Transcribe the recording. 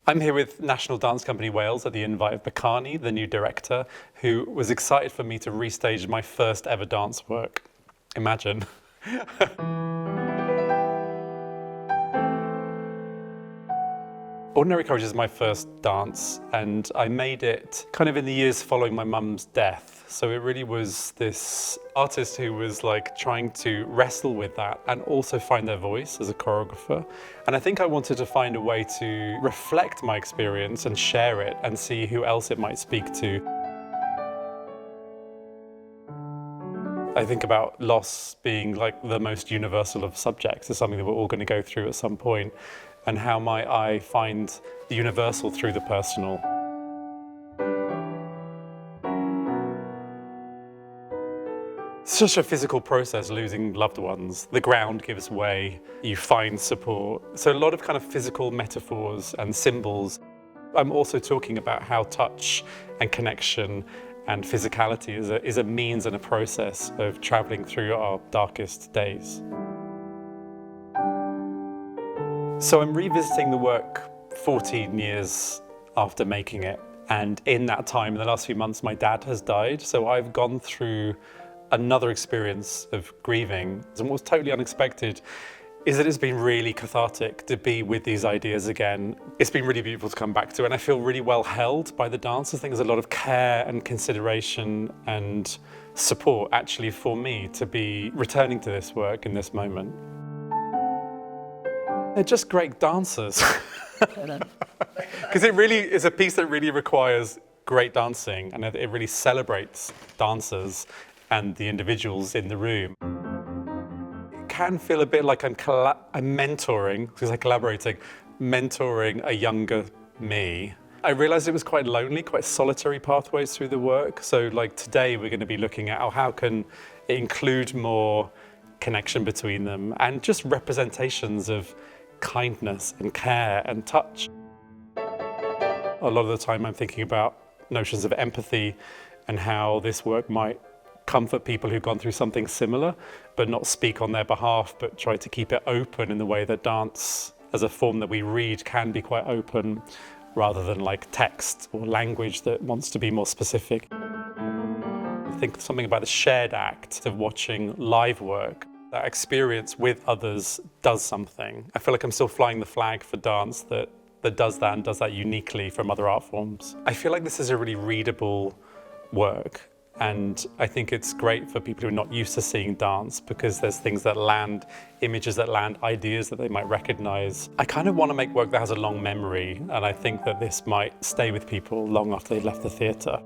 I'm here with National Dance Company Wales at the invite of Bacani, the new director, who was excited for me to restage my first ever dance work. Imagine. Ordinary Courage is my first dance, and I made it kind of in the years following my mum's death. So it really was this artist who was like trying to wrestle with that and also find their voice as a choreographer. And I think I wanted to find a way to reflect my experience and share it and see who else it might speak to. I think about loss being like the most universal of subjects. It's something that we're all going to go through at some point. And how might I find the universal through the personal? It's such a physical process, losing loved ones. The ground gives way, you find support. So a lot of kind of physical metaphors and symbols. I'm also talking about how touch and connection and physicality is a means and a process of traveling through our darkest days. So I'm revisiting the work 14 years after making it. And in that time, in the last few months, my dad has died. So I've gone through another experience of grieving. And what's totally unexpected is that it's been really cathartic to be with these ideas again. It's been really beautiful to come back to, and I feel really well held by the dancers. I think there's a lot of care and consideration and support actually for me to be returning to this work in this moment. They're just great dancers. Because it really is a piece that really requires great dancing, and it really celebrates dancers and the individuals in the room. It can feel a bit like I'm mentoring, because I'm collaborating, mentoring a younger me. I realized it was quite lonely, quite solitary pathways through the work. So like today we're going to be looking at how can it include more connection between them and just representations of kindness and care and touch. A lot of the time I'm thinking about notions of empathy and how this work might comfort people who've gone through something similar, but not speak on their behalf, but try to keep it open in the way that dance as a form that we read can be quite open, rather than like text or language that wants to be more specific. I think something about the shared act of watching live work. That experience with others does something. I feel like I'm still flying the flag for dance that does that and does that uniquely from other art forms. I feel like this is a really readable work, and I think it's great for people who are not used to seeing dance because there's things that land, images that land, ideas that they might recognize. I kind of want to make work that has a long memory, and I think that this might stay with people long after they've left the theatre.